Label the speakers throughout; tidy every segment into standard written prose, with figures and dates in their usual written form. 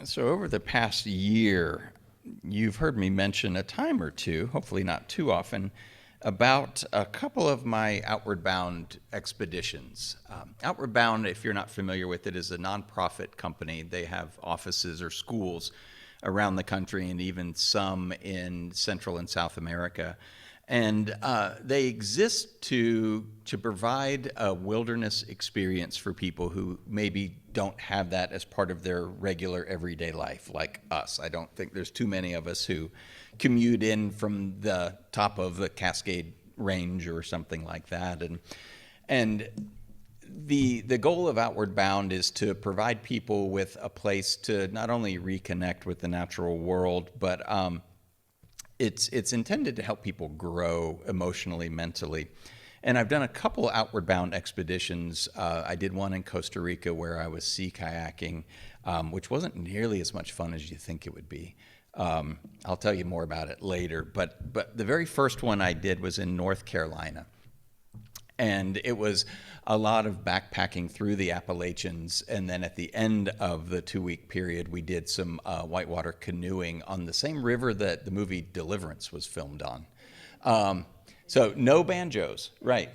Speaker 1: So over the past year, you've heard me mention a time or two, hopefully not too often, about a couple of my Outward Bound expeditions. Outward Bound, if you're not familiar with it, is a nonprofit company. They have offices or schools around the country and even some in Central and South America. And they exist to provide a wilderness experience for people who maybe don't have that as part of their regular everyday life, like us. I don't think there's too many of us who commute in from the top of the Cascade Range or something like that. And the goal of Outward Bound is to provide people with a place to not only reconnect with the natural world, but it's intended to help people grow emotionally, mentally. And I've done a couple Outward Bound expeditions. I did one in Costa Rica where I was sea kayaking, which wasn't nearly as much fun as you think it would be. I'll tell you more about it later. But the very first one I did was in North Carolina. And it was a lot of backpacking through the Appalachians. And then at the end of the 2-week period, we did some whitewater canoeing on the same river that the movie Deliverance was filmed on. So no banjos, right.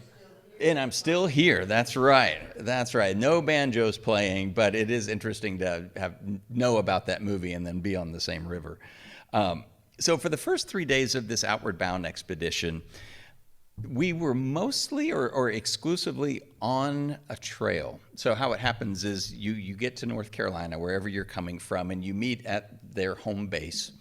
Speaker 1: And I'm still here. That's right. That's right. No banjos playing, but it is interesting to know about that movie and then be on the same river. So for the first 3 days of this Outward Bound expedition, we were mostly or exclusively on a trail. So how it happens is you get to North Carolina, wherever you're coming from, and you meet at their home base.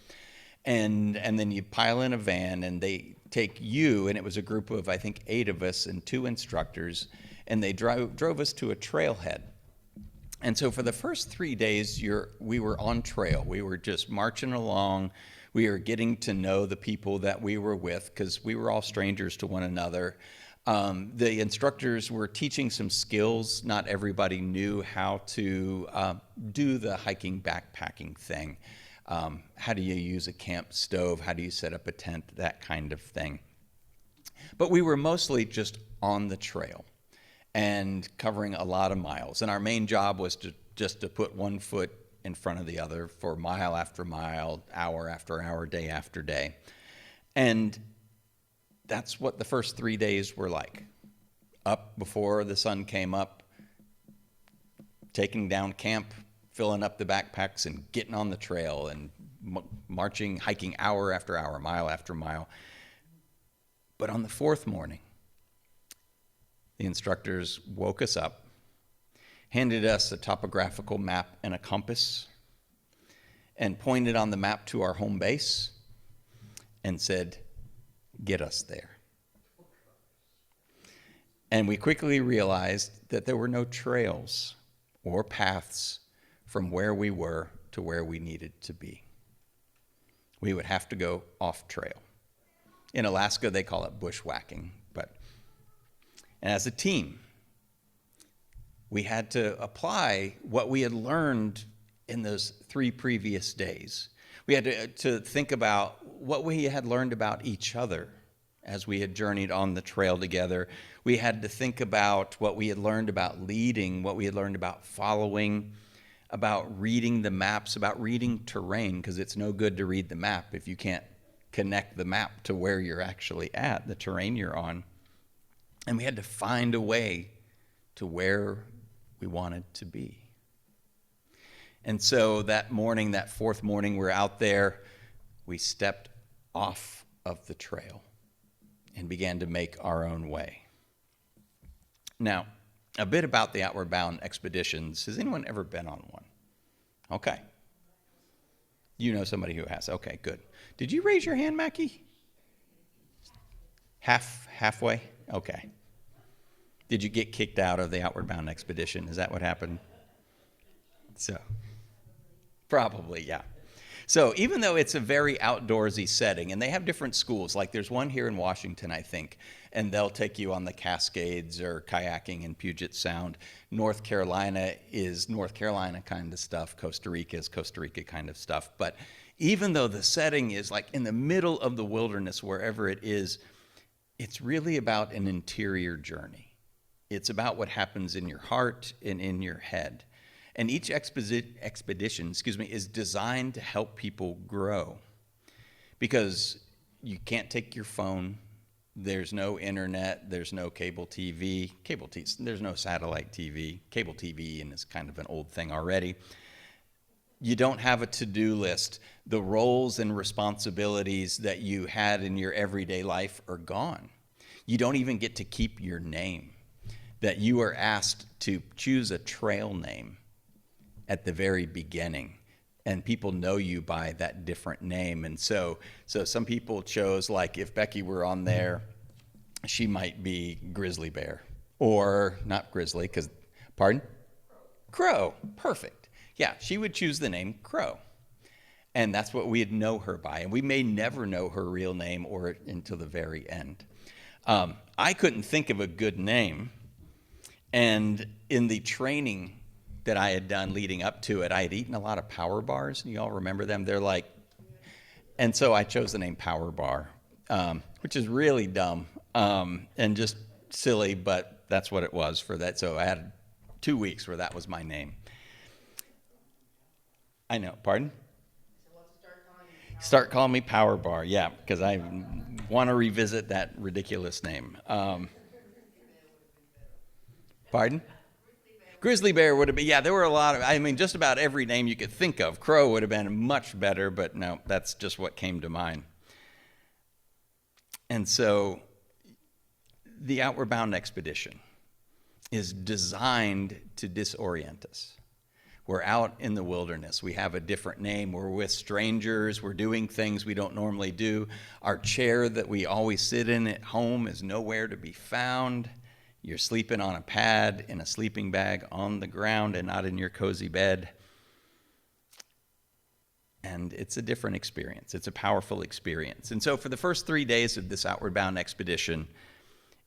Speaker 1: And then you pile in a van, and they take you, and it was a group of, I think, 8 of us and 2 instructors, and they drove us to a trailhead. And so for the first 3 days, we were on trail. We were just marching along. We were getting to know the people that we were with because we were all strangers to one another. The instructors were teaching some skills. Not everybody knew how to do the hiking backpacking thing. How do you use a camp stove? How do you set up a tent? That kind of thing. But we were mostly just on the trail and covering a lot of miles. And our main job was just to put one foot in front of the other for mile after mile, hour after hour, day after day. And that's what the first 3 days were like. Up before the sun came up, taking down camp, filling up the backpacks and getting on the trail and marching, hiking hour after hour, mile after mile. But on the 4th morning, the instructors woke us up, handed us a topographical map and a compass, and pointed on the map to our home base and said, "Get us there." And we quickly realized that there were no trails or paths from where we were to where we needed to be. We would have to go off trail. In Alaska, they call it bushwhacking. And as a team, we had to apply what we had learned in those 3 previous days. We had to think about what we had learned about each other as we had journeyed on the trail together. We had to think about what we had learned about leading, what we had learned about following, about reading the maps, about reading terrain, because it's no good to read the map if you can't connect the map to where you're actually at, the terrain you're on. And we had to find a way to where we wanted to be. And so that morning, that 4th morning, we're out there, we stepped off of the trail and began to make our own way. Now, a bit about the Outward Bound expeditions. Has anyone ever been on one? Okay. You know somebody who has. Okay, good. Did you raise your hand, Mackie? Halfway? Okay. Did you get kicked out of the Outward Bound expedition? Is that what happened? So, probably, yeah. So even though it's a very outdoorsy setting, and they have different schools, like there's one here in Washington, I think, and they'll take you on the Cascades or kayaking in Puget Sound. North Carolina is North Carolina kind of stuff. Costa Rica is Costa Rica kind of stuff. But even though the setting is like in the middle of the wilderness, wherever it is, it's really about an interior journey. It's about what happens in your heart and in your head. And each expedition, is designed to help people grow. Because you can't take your phone, there's no internet, there's no cable TV. There's no satellite TV. Cable TV and is kind of an old thing already. You don't have a to-do list. The roles and responsibilities that you had in your everyday life are gone. You don't even get to keep your name. That you are asked to choose a trail name at the very beginning. And people know you by that different name. And so some people chose, like, if Becky were on there, she might be Grizzly Bear. Or not Grizzly, because, pardon? Crow. Perfect. Yeah, she would choose the name Crow. And that's what we'd know her by. And we may never know her real name or until the very end. I couldn't think of a good name. And in the training that I had done leading up to it, I had eaten a lot of Power Bars. You all remember them? They're like, and so I chose the name Power Bar, which is really dumb and just silly, but that's what it was for that. So I had 2 weeks where that was my name. I know, pardon? Start calling me Power Bar, yeah, because I want to revisit that ridiculous name. Pardon? Grizzly Bear would have been, yeah, there were a lot of, just about every name you could think of. Crow would have been much better, but no, that's just what came to mind. And so the Outward Bound expedition is designed to disorient us. We're out in the wilderness. We have a different name. We're with strangers. We're doing things we don't normally do. Our chair that we always sit in at home is nowhere to be found. You're sleeping on a pad in a sleeping bag on the ground and not in your cozy bed. And it's a different experience. It's a powerful experience. And so for the first 3 days of this Outward Bound expedition,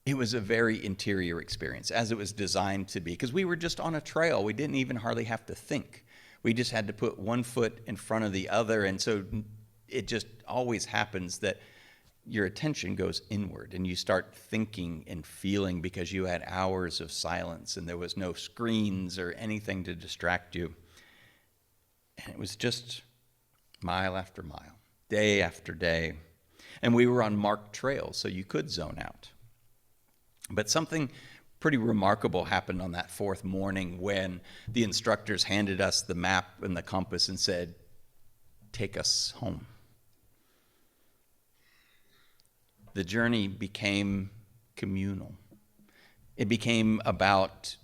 Speaker 1: it was a very interior experience, as it was designed to be, because we were just on a trail. We didn't even hardly have to think. We just had to put one foot in front of the other, and so it just always happens that your attention goes inward, and you start thinking and feeling because you had hours of silence, and there was no screens or anything to distract you. And it was just mile after mile, day after day. And we were on marked trails, so you could zone out. But something pretty remarkable happened on that fourth morning when the instructors handed us the map and the compass and said, "Take us home." The journey became communal. It became about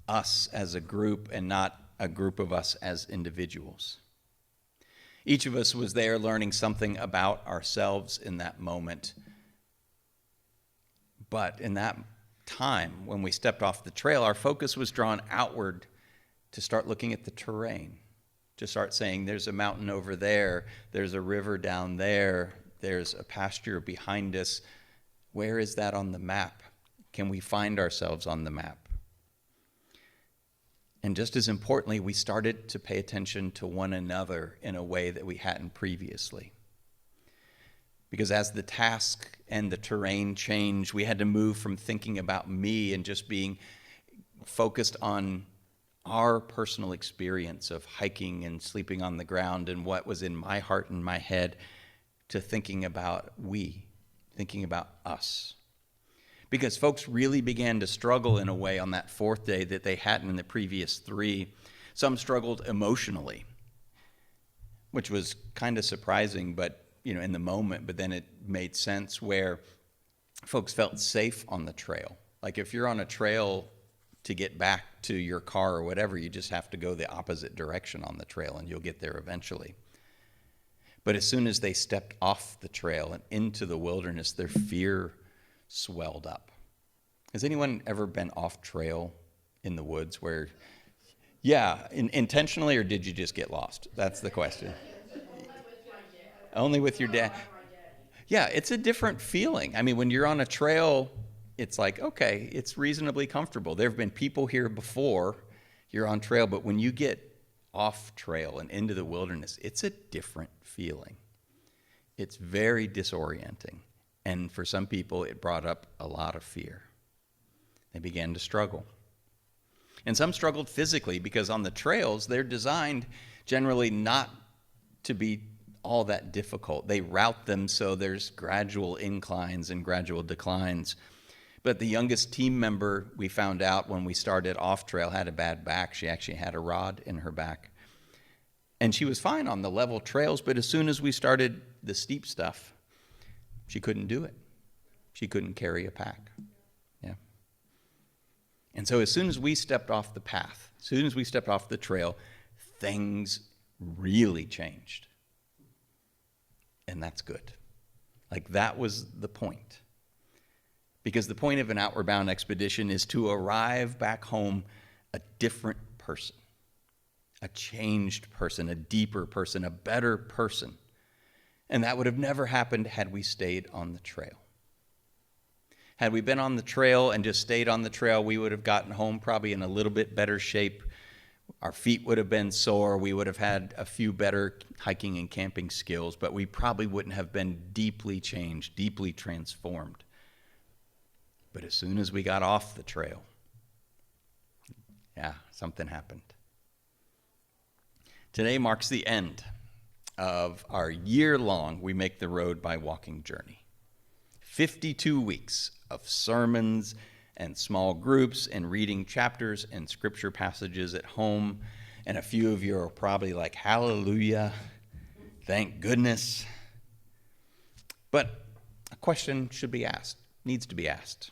Speaker 1: us as a group and not a group of us as individuals. Each of us was there learning something about ourselves in that moment. But in that time, when we stepped off the trail, our focus was drawn outward to start looking at the terrain, to start saying, there's a mountain over there, there's a river down there, there's a pasture behind us. Where is that on the map? Can we find ourselves on the map? And just as importantly, we started to pay attention to one another in a way that we hadn't previously. Because as the task and the terrain changed, we had to move from thinking about me and just being focused on our personal experience of hiking and sleeping on the ground and what was in my heart and my head to thinking about we, thinking about us. Because folks really began to struggle in a way on that fourth day that they hadn't in the previous 3. Some struggled emotionally, which was kind of surprising, but in the moment, but then it made sense where folks felt safe on the trail. Like if you're on a trail to get back to your car or whatever, you just have to go the opposite direction on the trail and you'll get there eventually. But as soon as they stepped off the trail and into the wilderness, their fear swelled up. Has anyone ever been off trail in the woods where, intentionally, or did you just get lost? That's the question. Only with your dad. Yeah, it's a different feeling. When you're on a trail, it's like, okay, it's reasonably comfortable. There have been people here before you're on trail, but when you get off trail and into the wilderness, it's a different feeling. It's very disorienting. And for some people, it brought up a lot of fear. They began to struggle. And some struggled physically because on the trails, they're designed generally not to be all that difficult. They route them so there's gradual inclines and gradual declines. But the youngest team member, we found out when we started off trail, had a bad back. She actually had a rod in her back. And she was fine on the level trails, but as soon as we started the steep stuff, she couldn't do it. She couldn't carry a pack. Yeah. And so as soon as we stepped off the path, as soon as we stepped off the trail, things really changed. And that's good. Like, that was the point. Because the point of an outward bound expedition is to arrive back home a different person, a changed person, a deeper person, a better person. And that would have never happened had we stayed on the trail. Had we been on the trail and just stayed on the trail, we would have gotten home probably in a little bit better shape. Our feet would have been sore. We would have had a few better hiking and camping skills, but we probably wouldn't have been deeply changed, deeply transformed. But as soon as we got off the trail, something happened. Today marks the end of our year-long We Make the Road by Walking journey. 52 weeks of sermons and small groups and reading chapters and scripture passages at home. And a few of you are probably like, hallelujah, thank goodness. But a question should be asked, needs to be asked.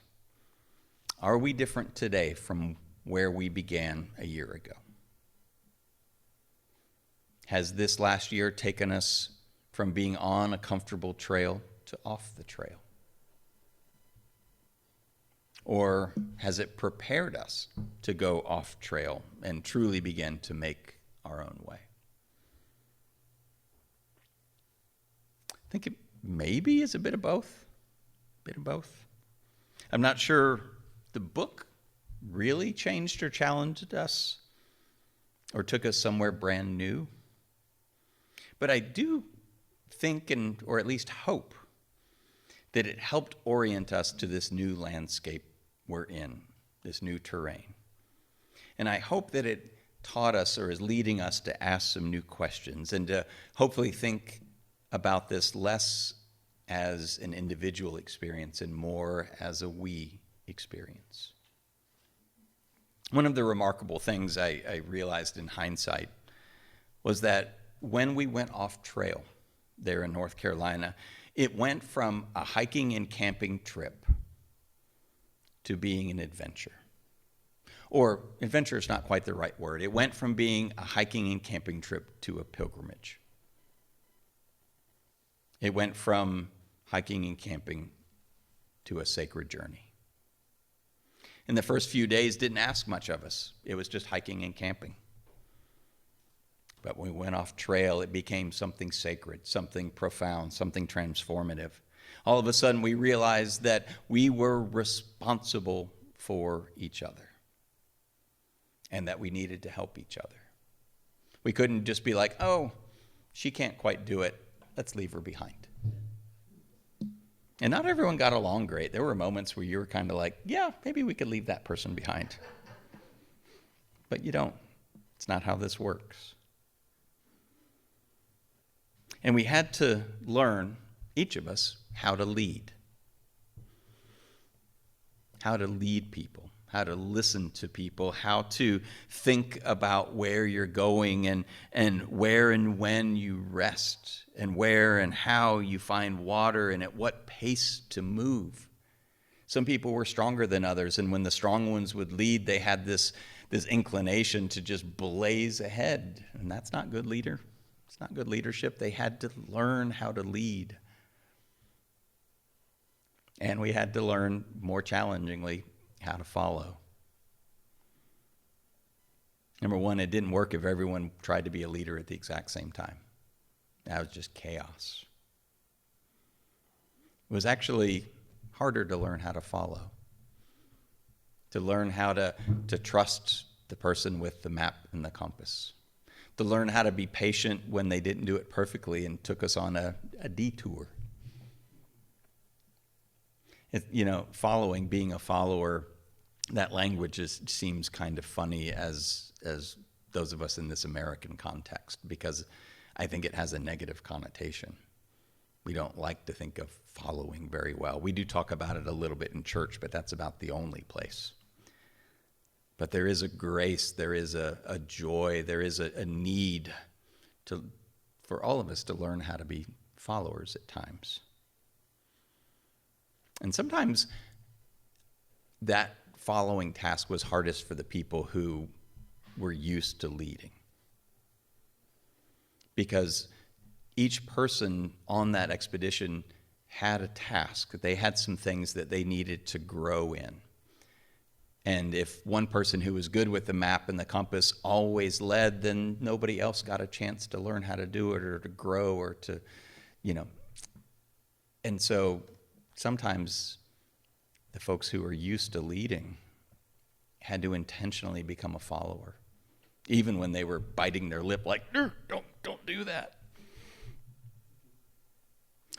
Speaker 1: Are we different today from where we began a year ago? Has this last year taken us from being on a comfortable trail to off the trail? Or has it prepared us to go off trail and truly begin to make our own way? I think it maybe is a bit of both. I'm not sure the book really changed or challenged us or took us somewhere brand new. But I do think, or at least hope, that it helped orient us to this new landscape we're in, this new terrain. And I hope that it taught us or is leading us to ask some new questions and to hopefully think about this less as an individual experience and more as a we experience. One of the remarkable things I realized in hindsight was that when we went off trail there in North Carolina, it went from a hiking and camping trip to being an adventure. Or adventure is not quite the right word. It went from being a hiking and camping trip to a pilgrimage. It went from hiking and camping to a sacred journey. And the first few days didn't ask much of us. It was just hiking and camping. But when we went off trail, it became something sacred, something profound, something transformative. All of a sudden, we realized that we were responsible for each other and that we needed to help each other. We couldn't just be like, oh, she can't quite do it. Let's leave her behind. And not everyone got along great. There were moments where you were kind of like, yeah, maybe we could leave that person behind. But you don't. It's not how this works. And we had to learn, each of us, how to lead. How to lead people, how to listen to people, how to think about where you're going and where and when you rest, and where and how you find water and at what pace to move. Some people were stronger than others, and when the strong ones would lead, they had this inclination to just blaze ahead, and that's not good leader. It's not good leadership. They had to learn how to lead. And we had to learn, more challengingly, how to follow. Number one, it didn't work if everyone tried to be a leader at the exact same time. That was just chaos. It was actually harder to learn how to follow, to learn how to trust the person with the map and the compass, to learn how to be patient when they didn't do it perfectly and took us on a detour. Following, being a follower, that language seems kind of funny as those of us in this American context, because I think it has a negative connotation. We don't like to think of following very well. We do talk about it a little bit in church, but that's about the only place. But there is a grace, there is a joy, there is a need for all of us to learn how to be followers at times. And sometimes that following task was hardest for the people who were used to leading. Because each person on that expedition had a task. They had some things that they needed to grow in. And if one person who was good with the map and the compass always led, then nobody else got a chance to learn how to do it or to grow or to, And so sometimes the folks who are used to leading had to intentionally become a follower, even when they were biting their lip like, don't do that.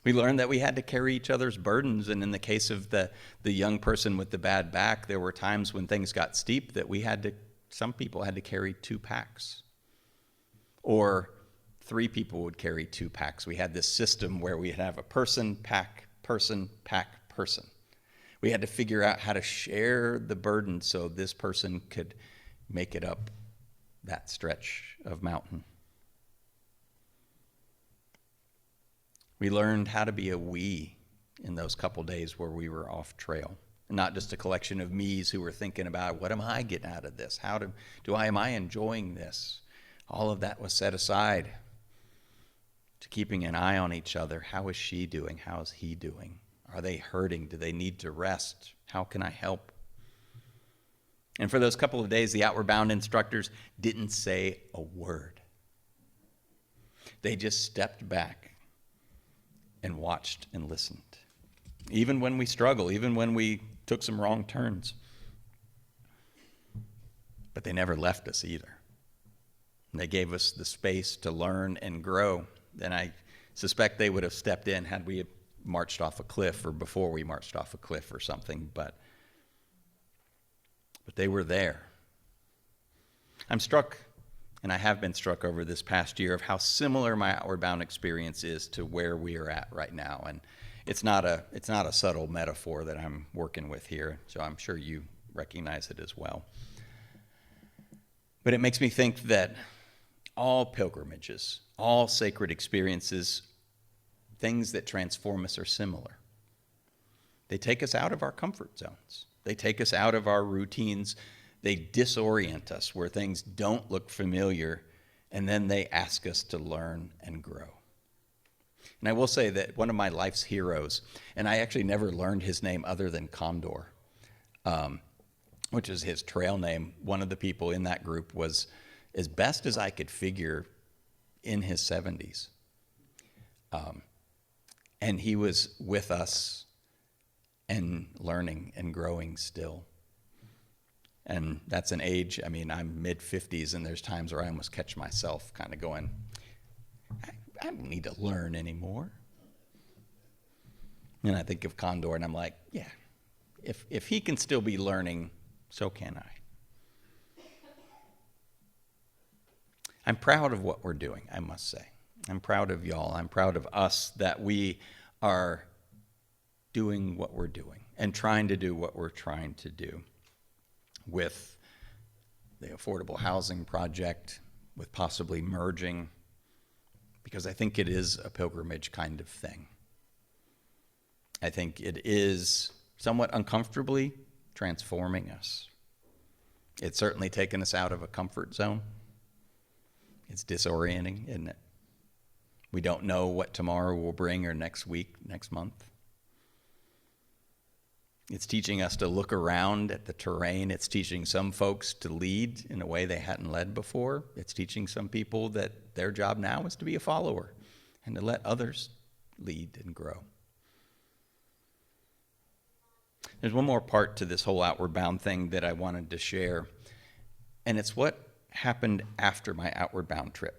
Speaker 1: We learned that we had to carry each other's burdens, and in the case of the young person with the bad back, there were times when things got steep that some people had to carry 2 packs. Or 3 people would carry 2 packs. We had this system where we'd have a person, pack, person, pack, person. We had to figure out how to share the burden so this person could make it up that stretch of mountain. We learned how to be a we in those couple days where we were off trail. Not just a collection of me's who were thinking about, what am I getting out of this? Am I enjoying this? All of that was set aside to keeping an eye on each other. How is she doing? How is he doing? Are they hurting? Do they need to rest? How can I help? And for those couple of days, the Outward Bound instructors didn't say a word. They just stepped back and watched and listened. Even when we struggled, even when we took some wrong turns. But they never left us either. And they gave us the space to learn and grow. And I suspect they would have stepped in had we marched off a cliff or before we marched off a cliff or something, but they were there. I'm struck, and I have been struck over this past year, of how similar my Outward Bound experience is to where we are at right now. And it's not a subtle metaphor that I'm working with here, so I'm sure you recognize it as well. But it makes me think that all pilgrimages, all sacred experiences, things that transform us, are similar. They take us out of our comfort zones. They take us out of our routines. They disorient us where things don't look familiar, and then they ask us to learn and grow. And I will say that one of my life's heroes, and I actually never learned his name other than Condor, which is his trail name. One of the people in that group was, as best as I could figure, in his 70s. And he was with us and learning and growing still. And that's an age, I'm mid-50s, and there's times where I almost catch myself kind of going, I don't need to learn anymore. And I think of Condor, and I'm like, yeah, if he can still be learning, so can I. I'm proud of what we're doing, I must say. I'm proud of y'all. I'm proud of us that we are doing what we're doing and trying to do what we're trying to do with the affordable housing project, with possibly merging, because I think it is a pilgrimage kind of thing. I think it is somewhat uncomfortably transforming us. It's certainly taken us out of a comfort zone. It's disorienting, isn't it? We don't know what tomorrow will bring, or next week, next month. It's teaching us to look around at the terrain. It's teaching some folks to lead in a way they hadn't led before. It's teaching some people that their job now is to be a follower and to let others lead and grow. There's one more part to this whole Outward Bound thing that I wanted to share, and it's what happened after my Outward Bound trip.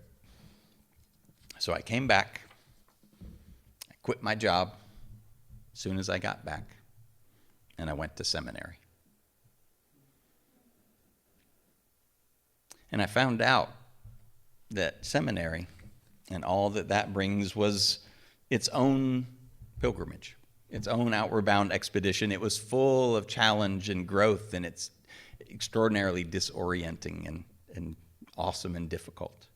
Speaker 1: So I came back, I quit my job as soon as I got back, and I went to seminary. And I found out that seminary and all that that brings was its own pilgrimage, its own outward bound expedition. It was full of challenge and growth, and it's extraordinarily disorienting and awesome and difficult.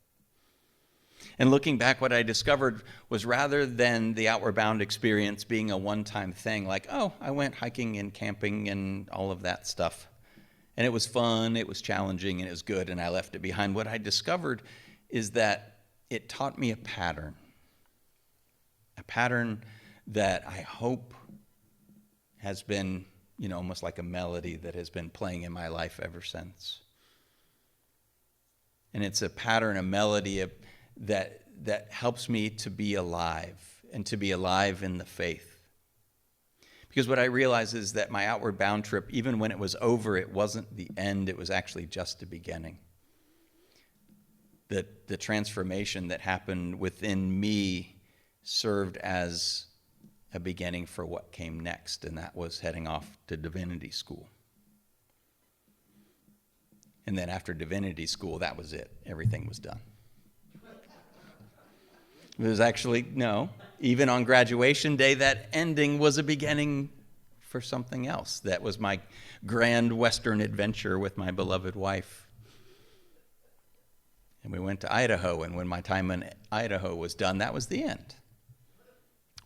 Speaker 1: And looking back, what I discovered was rather than the outward bound experience being a one-time thing, like, oh, I went hiking and camping and all of that stuff, and it was fun, it was challenging, and it was good, and I left it behind. What I discovered is that it taught me a pattern that I hope has been, almost like a melody that has been playing in my life ever since. And it's a pattern, a melody that helps me to be alive and to be alive in the faith. Because what I realize is that my outward bound trip, even when it was over, it wasn't the end, it was actually just the beginning. That the transformation that happened within me served as a beginning for what came next, and that was heading off to divinity school. And then after divinity school, that was it. Everything was done. It was actually, no, even on graduation day, that ending was a beginning for something else. That was my grand Western adventure with my beloved wife. And we went to Idaho, and when my time in Idaho was done, that was the end.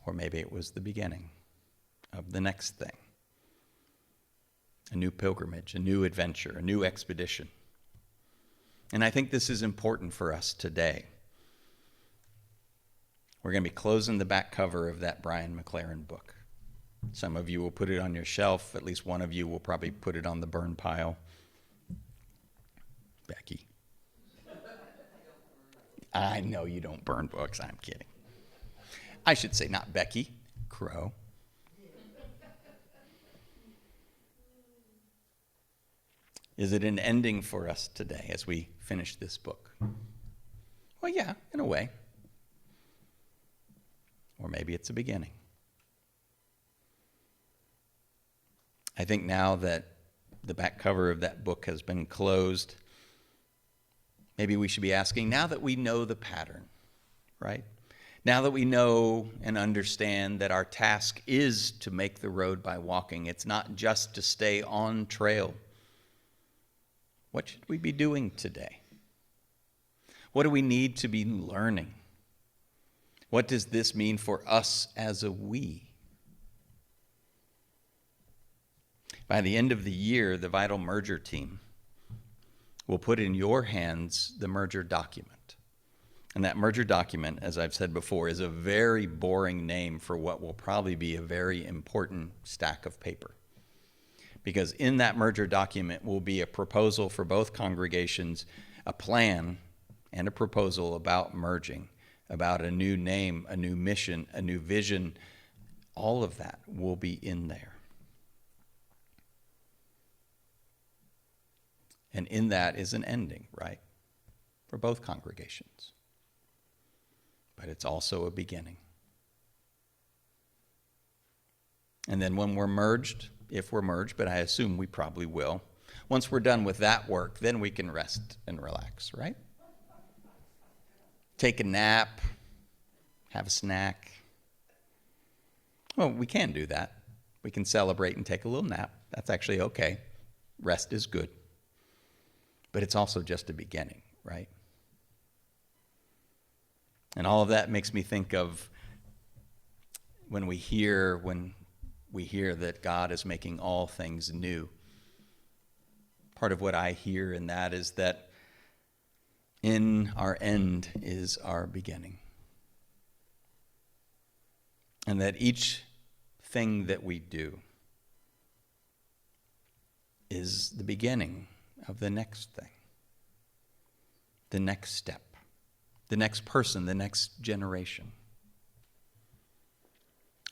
Speaker 1: Or maybe it was the beginning of the next thing. A new pilgrimage, a new adventure, a new expedition. And I think this is important for us today. We're going to be closing the back cover of that Brian McLaren book. Some of you will put it on your shelf. At least one of you will probably put it on the burn pile. Becky. I know you don't burn books. I'm kidding. I should say not Becky, Crow. Is it an ending for us today as we finish this book? Well, yeah, in a way. Or maybe it's a beginning. I think now that the back cover of that book has been closed, maybe we should be asking, now that we know the pattern, right? Now that we know and understand that our task is to make the road by walking, it's not just to stay on trail. What should we be doing today? What do we need to be learning? What does this mean for us as a we? By the end of the year, the Vital Merger team will put in your hands the merger document. And that merger document, as I've said before, is a very boring name for what will probably be a very important stack of paper. Because in that merger document will be a proposal for both congregations, a plan and a proposal about merging, about a new name, a new mission, a new vision. All of that will be in there. And in that is an ending, right? For both congregations. But it's also a beginning. And then when we're merged, if we're merged, but I assume we probably will, once we're done with that work, then we can rest and relax, right? Take a nap, have a snack. Well, we can do that. We can celebrate and take a little nap. That's actually okay. Rest is good. But it's also just a beginning, right? And all of that makes me think of when we hear that God is making all things new. Part of what I hear in that is that in our end is our beginning. And that each thing that we do is the beginning of the next thing, the next step, the next person, the next generation.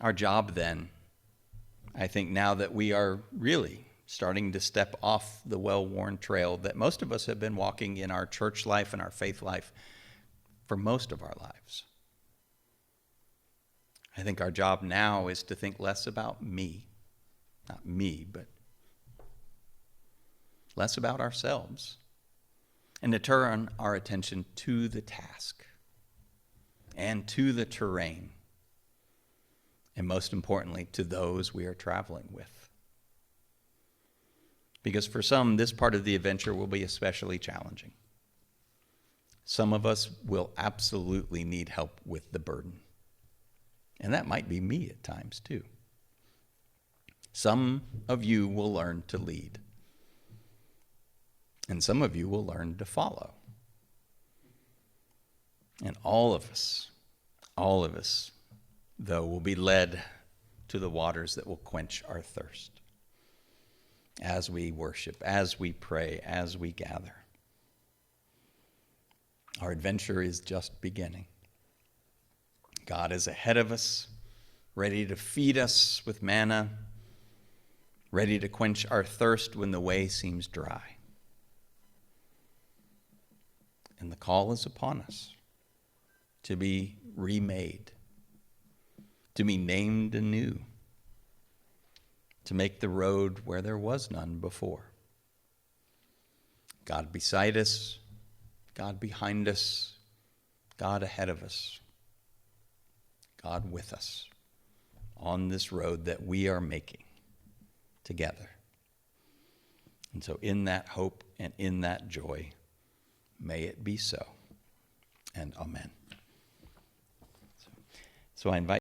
Speaker 1: Our job then, I think now that we are really starting to step off the well-worn trail that most of us have been walking in our church life and our faith life for most of our lives. I think our job now is to think less about me, not me, but less about ourselves, and to turn our attention to the task and to the terrain, and most importantly, to those we are traveling with. Because for some, this part of the adventure will be especially challenging. Some of us will absolutely need help with the burden. And that might be me at times too. Some of you will learn to lead. And some of you will learn to follow. And all of us, though, will be led to the waters that will quench our thirst as we worship, as we pray, as we gather. Our adventure is just beginning. God is ahead of us, ready to feed us with manna, ready to quench our thirst when the way seems dry. And the call is upon us to be remade, to be named anew, to make the road where there was none before. God beside us, God behind us, God ahead of us, God with us on this road that we are making together. And so in that hope and in that joy, may it be so, and amen. So I invite